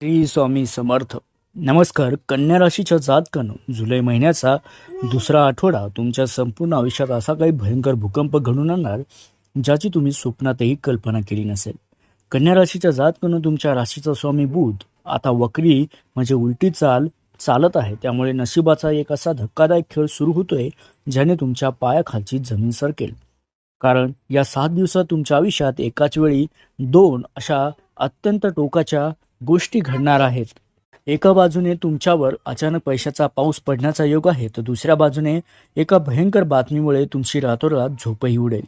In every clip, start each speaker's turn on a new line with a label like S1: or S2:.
S1: श्री स्वामी समर्थ. नमस्कार. कन्या राशीच्या जातकांनो, जुलै महिन्याचा दुसरा आठवडा तुमच्या संपूर्ण आयुष्यात असा काही भयंकर भूकंप घडून आणणार ज्याची तुम्ही स्वप्नातही कल्पना केली नसेल. कन्या राशीच्या जातकांनो, तुमच्या राशीचा स्वामी बुध आता वक्री म्हणजे उलटी चालत आहे. त्यामुळे नशिबाचा एक असा धक्कादायक खेळ सुरू होतोय ज्याने तुमच्या पायाखालची जमीन सरकेल. कारण या 7 दिवसात तुमच्या आयुष्यात एकाच वेळी 2 अशा अत्यंत टोकाच्या गोष्टी घडणार आहेत. एका बाजूने तुमच्यावर अचानक पैशाचा पाऊस पडण्याचा योग आहे, तर दुसऱ्या बाजूने एका भयंकर बातमीमुळे तुमची रातोरात झोपही उडेल.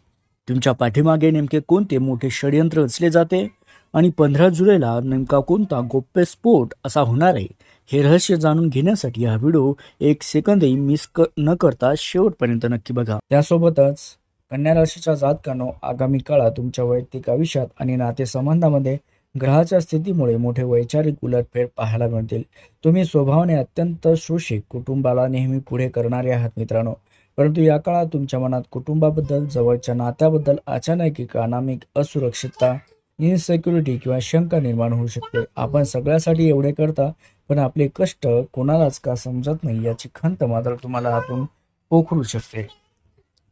S1: तुमच्या पाठीमागे नेमके कोणते मोठे षडयंत्र रचले जाते आणि 15 जुलैला नेमका कोणता गोप्य स्फोट असा होणार आहे, हे रहस्य जाणून घेण्यासाठी हा व्हिडिओ एक सेकंदही न करता शेवटपर्यंत नक्की बघा. त्यासोबतच कन्या राशीच्या जातकांनो, आगामी काळात तुमच्या वैयक्तिक आयुष्यात आणि नातेसंबंधामध्ये ग्रहाच्या स्थितीमुळे मोठे वैचारिक उलटफेर पाहायला मिळतील. तुम्ही स्वभावाने अत्यंत शोषिक, कुटुंबाला नेहमी पुढे करणारे आहात मित्रांनो. परंतु या काळात तुमच्या मनात कुटुंबाबद्दल, जवळच्या नात्याबद्दल अचानक एक अनामिक असुरक्षितता, इनसेक्युरिटी किंवा शंका निर्माण होऊ शकते. आपण सगळ्यासाठी एवढे करता, पण आपले कष्ट कोणालाच का समजत नाही याची खंत मात्र तुम्हाला आतून पोखरू शकते.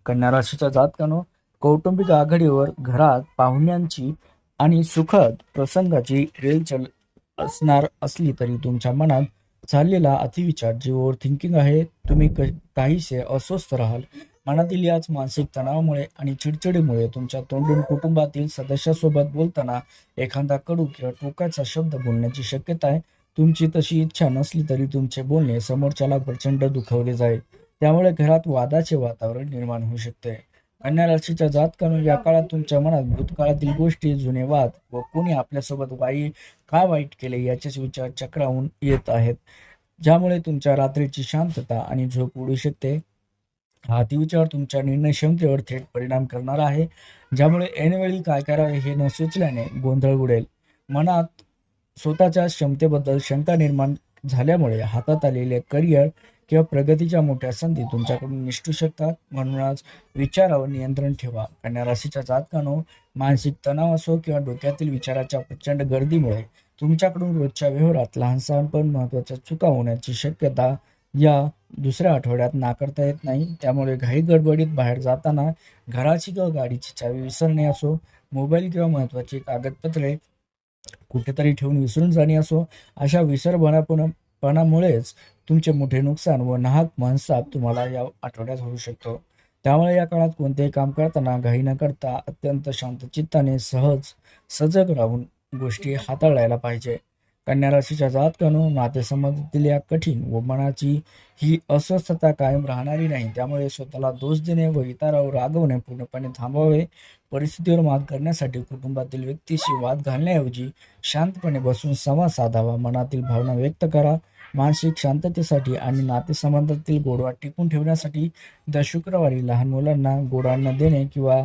S1: कन्या राशीच्या जातकांनो, कौटुंबिक आघाडीवर घरात पाहुण्यांची आणि सुखद प्रसंगाची रेलचल असणार असली तरी तुमच्या मनात चाललेला अतिविचार जे ओव्हर थिंकिंग आहे, तुम्ही काहीसे अस्वस्थ राहाल. मनातील याच मानसिक तणावामुळे आणि चिडचिडीमुळे तुमच्या तोंडून कुटुंबातील सदस्यासोबत बोलताना एखादा कडू किंवा टोकाचा शब्द बोलण्याची शक्यता आहे. तुमची तशी इच्छा नसली तरी तुमचे बोलणे समोरच्याला प्रचंड दुखावले जाईल. त्यामुळे घरात वादाचे वातावरण निर्माण होऊ शकते. कन्या राशीच्या जातकांनो, या काळात तुमच्या मनात भूतकाळातील गोष्टी, जुने वाद व कोणी आपल्यासोबत वाईट केले याचेच विचार चक्रावून येत आहेत, ज्यामुळे तुमच्या रात्रीची शांतता आणि झोप उडू शकते. हा अतिविचार तुमच्या निर्णय क्षमतेवर थेट परिणाम करणार आहे, ज्यामुळे ऐनवेळी काय करावे हे न सुचल्याने गोंधळ उडेल. मनात स्वतःच्या क्षमतेबद्दल शंका निर्माण झाल्यामुळे हातात आलेले करिअर किंवा प्रगतीच्या मोठ्या संधी तुमच्याकडून निसटू शकतात. म्हणूनच विचारावर नियंत्रण ठेवा. कन्या राशीच्या जातकांनो, मानसिक तणाव असो किंवा डोक्यातील विचाराच्या प्रचंड गर्दीमुळे तुमच्याकडून रोजच्या व्यवहारात लहानसहान पण महत्त्वाच्या चुका होण्याची शक्यता या दुसऱ्या आठवड्यात नाकारता येत नाही. त्यामुळे घाई गडबडीत बाहेर जाताना घराची किंवा गाडीची चावी विसरणे असो, मोबाईल किंवा महत्त्वाची कागदपत्रे कुठेतरी ठेवून विसरून जाणे असो, अशा विसरभोळेपणामुळेच तुमचे मोठे नुकसान व नाहक मनस्ताप तुम्हाला या आठवड्यात होऊ शकतो. त्यामुळे या काळात कोणतेही काम करताना घाई न करता अत्यंत शांत चित्ताने सजग राहून गोष्टी हाताळायला पाहिजे. कन्या राशीच्या जातकांनो, नातेसंबंधातील या कठीण व मनाची ही अस्वस्थता कायम राहणारी नाही. त्यामुळे स्वतःला दोष देणे व इतरांवर रागवणे पूर्णपणे थांबवावे. परिस्थितीवर मात करण्यासाठी कुटुंबातील व्यक्तीशी वाद घालण्याऐवजी शांतपणे बसून संवाद साधावा. मनातील भावना व्यक्त करा. मानसिक शांततेसाठी आणि नातेसंबंधातील गोडवा टिकून ठेवण्यासाठी दर शुक्रवारी लहान मुलांना गोडांना देणे किंवा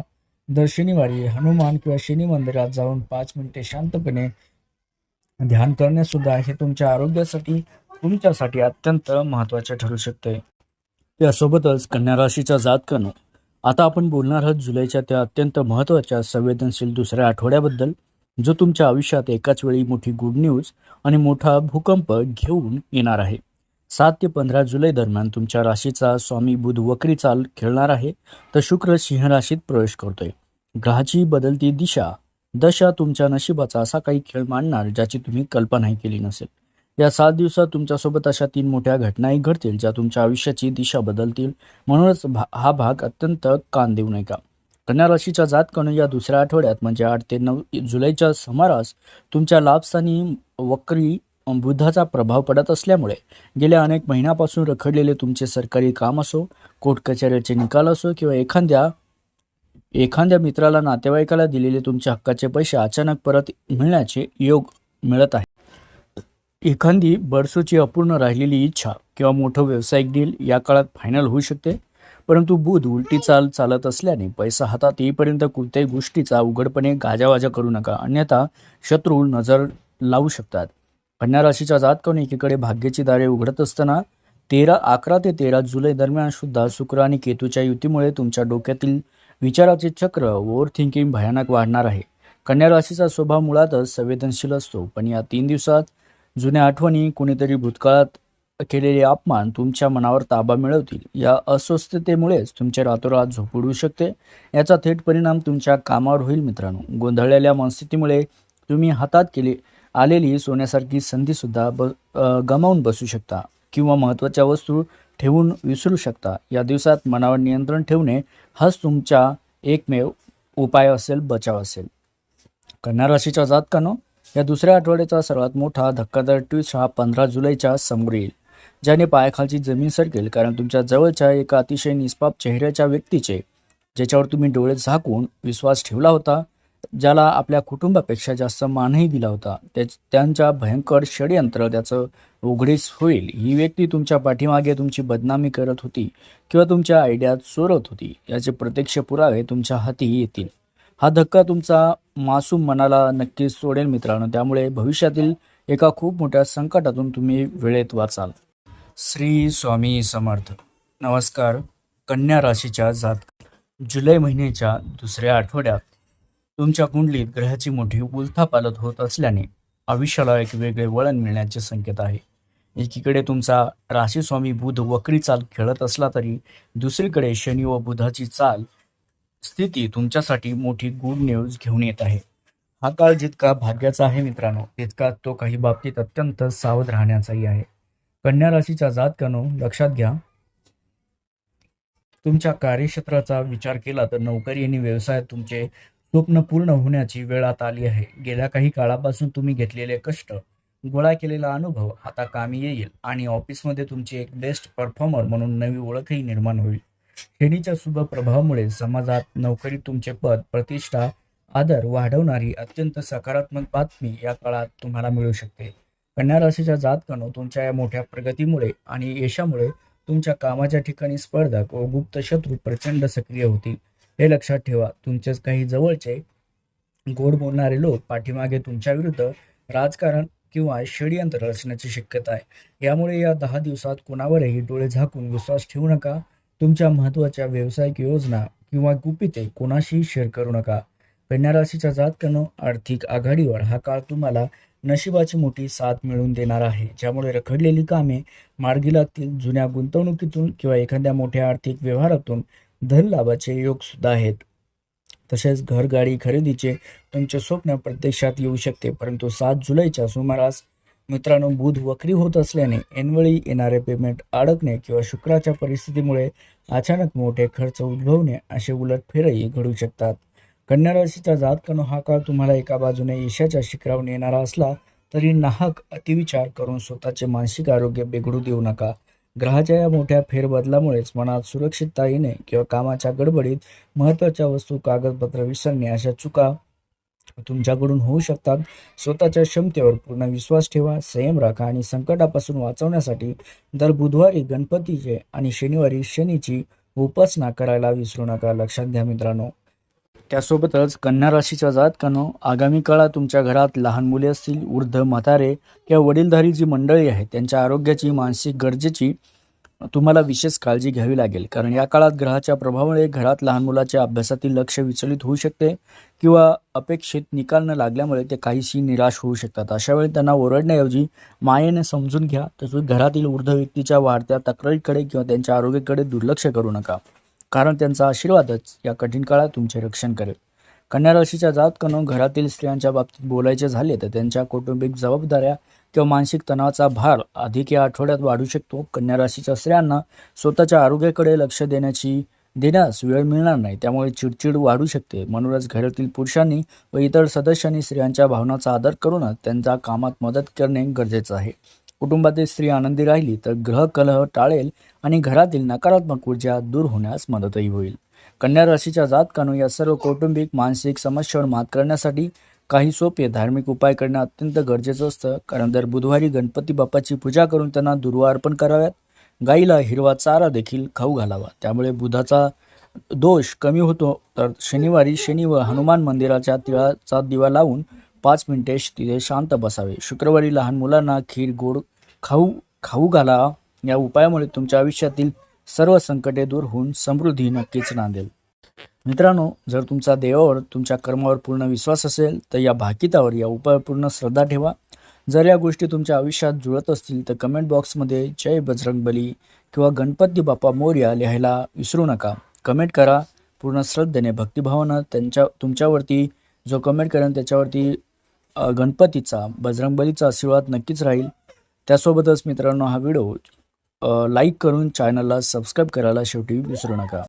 S1: दर शनिवारी हनुमान किंवा शनी मंदिरात जाऊन 5 मिनिटे शांतपणे ध्यान करणे सुद्धा हे तुमच्या आरोग्यासाठी तुमच्यासाठी अत्यंत महत्त्वाचे ठरू शकते. यासोबतच कन्या राशीच्या जातकांनो, आता आपण बोलणार आहोत जुलैच्या त्या अत्यंत महत्त्वाच्या संवेदनशील दुसऱ्या आठवड्याबद्दल, जो तुमच्या आयुष्यात एकाच वेळी मोठी गुड न्यूज आणि मोठा भूकंप घेऊन येणार आहे. 7 ते 15 जुलै दरम्यान तुमच्या राशीचा स्वामी बुध वक्री चाल खेळणार आहे, तर शुक्र सिंह राशीत प्रवेश करतोय. ग्रहाची बदलती दशा तुमच्या नशिबाचा असा काही खेळ मांडणार ज्याची तुम्ही कल्पनाही केली नसेल. या 7 दिवसात तुमच्यासोबत अशा 3 मोठ्या घटनाही घडतील ज्या तुमच्या आयुष्याची दिशा बदलतील. म्हणूनच हा भाग अत्यंत कान देऊ नका. कन्या राशीच्या जातकांनो, या दुसऱ्या आठवड्यात म्हणजे 8 ते 9 जुलैच्या सुमारास तुमच्या लाभस्थानी वक्री बुधाचा प्रभाव पडत असल्यामुळे गेल्या अनेक महिन्यापासून रखडलेले तुमचे सरकारी काम असो, कोर्ट कचेऱ्याचे निकाल असो किंवा एखाद्या मित्राला, नातेवाईकाला दिलेले तुमच्या हक्काचे पैसे अचानक परत मिळण्याचे योग मिळत आहे. एखादी बरसोची अपूर्ण राहिलेली इच्छा किंवा मोठं व्यावसायिक डील या काळात फायनल होऊ शकते. परंतु बुध उलटी चालत असल्याने पैसा हातात येईपर्यंत कोणत्याही गोष्टीचा उघडपणे गाजावाजा करू नका, अन्यथा शत्रू नजर लावू शकतात. कन्या राशीच्या जातकांनो, एकीकडे भाग्याची दारे उघडत असताना 11 ते 13 जुलै दरम्यान सुद्धा शुक्र आणि केतूच्या युतीमुळे तुमच्या डोक्यातील विचाराचे चक्र ओव्हर थिंकिंग भयानक वाढणार आहे. कन्या राशीचा स्वभाव मुळातच संवेदनशील असतो, पण या 3 दिवसात जुन्या आठवणी, कोणीतरी भूतकाळात केलेले अपमान तुमच्या मनावर ताबा मिळवतील. या अस्वस्थतेमुळेच तुमच्या रातोरात झोप उडू शकते. याचा थेट परिणाम तुमच्या कामावर होईल मित्रांनो. गोंधळलेल्या मनस्थितीमुळे तुम्ही हातात आलेली सोन्यासारखी संधीसुद्धा गमावून बसू शकता किंवा महत्त्वाच्या वस्तू ठेवून विसरू शकता. या दिवसात मनावर नियंत्रण ठेवणे हाच तुमचा एकमेव उपाय असेल, बचाव असेल. कन्या राशीच्या जातकांनो, या दुसऱ्या आठवड्याचा सर्वात मोठा धक्कादायक ट्विस्ट हा 15 जुलैच्या समोर येईल, ज्याने पायाखालची जमीन सरकेल. कारण तुमच्या जवळच्या एका अतिशय निष्पाप चेहऱ्याच्या व्यक्तीचे, ज्याच्यावर तुम्ही डोळे झाकून विश्वास ठेवला होता, ज्याला आपल्या कुटुंबापेक्षा जास्त मानही दिला होता, त्यांच्या भयंकर षडयंत्र त्याचं उघडीस होईल. ही व्यक्ती तुमच्या पाठीमागे तुमची बदनामी करत होती किंवा तुमच्या आयडिया चोरत होती, याचे प्रत्यक्ष पुरावे तुमच्या हाती येतील. हा धक्का तुमचा मासूम मनाला नक्कीच सोडेल मित्रांनो. त्यामुळे भविष्यातील एका खूप मोठ्या संकटातून तुम्ही वेळेत वाचाल. श्री स्वामी समर्थ. नमस्कार. कन्या राशीच्या जुलै महिन्याच्या दुसऱ्या आठवड्यात तुमच्या कुंडलीत ग्रहाची मोठी उलथापालथ होत असल्याने आयुष्याला एक वेगळे वळण मिळण्याचे संकेत आहे. एकीकडे तुमचा राशीस्वामी बुध वक्री चाल खेळत असला तरी दुसरीकडे शनी व बुधाची स्थिती तुमच्यासाठी मोठी गुड न्यूज घेऊन येत आहे. हा काळ जितका भाग्याचा आहे मित्रांनो, तितका तो काही बाबतीत अत्यंत सावध राहण्याचाही आहे. कन्या राशीच्या जातकांनो, लक्षात घ्या, तुमच्या कार्यक्षेत्राचा विचार केला तर नोकरी आणि व्यवसायात तुमचे स्वप्न पूर्ण होण्याची वेळ आता आली आहे. गेल्या काही काळापासून तुम्ही घेतलेले कष्ट, गोळा केलेला अनुभव आता कामी येईल आणि ऑफिसमध्ये तुमची एक बेस्ट परफॉर्मर म्हणून नवी ओळखही निर्माण होईल. शनीच्या शुभ प्रभावामुळे समाजात, नोकरीत तुमचे पद, प्रतिष्ठा, आदर वाढवणारी अत्यंत सकारात्मक बातमी या काळात तुम्हाला मिळू शकते. कन्या राशीच्या जातकांनो, तुमच्या या मोठ्या प्रगतीमुळे आणि यशामुळे तुमच्या कामाच्या ठिकाणी स्पर्धक व गुप्त शत्रू प्रचंड सक्रिय होतील. हे लक्षात ठेवा. तुमचेच काही जवळचे गोड बोलणारे लोक पाठीमागे तुमच्या विरुद्ध राजकारण किंवा षडयंत्र रचण्याची शक्यता आहे. यामुळे या 10 दिवसात कोणावरही डोळे झाकून विश्वास ठेवू नका. तुमच्या महत्त्वाच्या व्यावसायिक योजना किंवा गुपिते कोणाशीही शेअर करू नका. कन्या राशीच्या जातकांनो, आर्थिक आघाडीवर हा काळ तुम्हाला नशिबाची मोठी साथ मिळवून देणार आहे, ज्यामुळे रखडलेली कामे मार्गी लागतील. जुन्या गुंतवणुकीतून किंवा एखाद्या मोठ्या आर्थिक व्यवहारातून धन लाभाचे योग सुद्धा आहेत. तसेच घर, गाडी खरेदीचे तुमचे स्वप्न प्रत्यक्षात येऊ शकते. परंतु 7 जुलैच्या सुमारास मित्रांनो, बुध वक्री होत असल्याने ऐनवेळी येणारे पेमेंट अडकणे किंवा शुक्राच्या परिस्थितीमुळे अचानक मोठे खर्च उद्भवणे असे उलटफेरही घडू शकतात. कन्या राशीच्या जातकांनो, हा काळ तुम्हाला एका बाजूने यशाच्या शिखरावर नेणारा असला तरी नाहक अतिविचार करून स्वतःचे मानसिक आरोग्य बिघडू देऊ नका. ग्रहाच्या या मोठ्या फेरबदलामुळेच मनात सुरक्षितता येणे किंवा कामाच्या गडबडीत महत्त्वाच्या वस्तू, कागदपत्र विसरणे अशा चुका तुमच्याकडून होऊ शकतात. स्वतःच्या क्षमतेवर पूर्ण विश्वास ठेवा, संयम राखा आणि संकटापासून वाचवण्यासाठी दर बुधवारी गणपतीचे आणि शनिवारी शनीची उपासना करायला विसरू नका. लक्षात घ्या मित्रांनो. त्यासोबतच कन्या राशीच्या जातकांनो, आगामी काळात तुमच्या घरात लहान मुले असतील, वृद्ध, म्हातारे किंवा वडीलधारी जी मंडळी आहेत, त्यांच्या आरोग्याची, मानसिक गरजेची तुम्हाला विशेष काळजी घ्यावी लागेल. कारण या काळात ग्रहाच्या प्रभावामुळे घरात लहान मुलाच्या अभ्यासातील लक्ष विचलित होऊ शकते किंवा अपेक्षित निकाल न लागल्यामुळे ते काहीशी निराश होऊ शकतात. अशा वेळी त्यांना ओरडण्याऐवजी मायेने समजून घ्या. तसेच घरातील वृद्ध व्यक्तीच्या वाढत्या तक्रारीकडे किंवा त्यांच्या आरोग्याकडे दुर्लक्ष करू नका, कारण त्यांचा आशीर्वादच या कठीण काळात तुमचे रक्षण करेल. कन्या राशीच्या जातकांनो, घरातील स्त्रियांच्या बाबतीत बोलायचे झाले तर त्यांच्या कौटुंबिक जबाबदाऱ्या किंवा मानसिक तणावाचा भार अधिक या आठवड्यात वाढू शकतो. कन्या राशीच्या स्त्रियांना स्वतःच्या आरोग्याकडे लक्ष देण्यास वेळ मिळणार नाही, त्यामुळे चिडचिड वाढू शकते. म्हणूनच घरातील पुरुषांनी व इतर सदस्यांनी स्त्रियांच्या भावनांचा आदर करूनच त्यांच्या कामात मदत करणे गरजेचं आहे. कुटुंबातील स्त्री आनंदी राहिली तर ग्रह कलह टाळेल आणि घरातील नकारात्मक ऊर्जा दूर होण्यास मदतही होईल. कन्या राशीच्या जातकांनो, या सर्व कौटुंबिक मानसिक समस्यांवर मात करण्यासाठी काही सोपे धार्मिक उपाय करणे अत्यंत गरजेचं असतं. कारण दर बुधवारी गणपती बाप्पाची पूजा करून त्यांना दुर्वा अर्पण कराव्यात. गाईला हिरवा चारा देखील खाऊ घालावा, त्यामुळे बुधाचा दोष कमी होतो. तर शनिवारी शनी व हनुमान मंदिराच्या तिळाचा दिवा लावून 5 मिनिटे तिथे शांत बसावे. शुक्रवारी लहान मुलांना खीर, गोड खाऊ घाला. या उपायामुळे तुमच्या आयुष्यातील सर्व संकटे दूर होऊन समृद्धी नक्कीच नांदेल. मित्रांनो, जर तुमचा देवावर, तुमच्या कर्मावर पूर्ण विश्वास असेल तर या भाकितावर, या उपायावर पूर्ण श्रद्धा ठेवा. जर या गोष्टी तुमच्या आयुष्यात जुळत असतील तर कमेंट बॉक्समध्ये जय बजरंगबली किंवा गणपती बाप्पा मोरया लिहायला विसरू नका. कमेंट करा पूर्ण श्रद्धेने, भक्तिभावानं. तुमच्यावरती जो कमेंट करेन त्याच्यावरती गणपतीचा, बजरंगबलीचा आशीर्वाद नक्कीच राहील. त्यासोबतच मित्रांनो, हा व्हिडिओ लाईक करून चॅनलला सबस्क्राईब करायला शेवटी विसरू नका.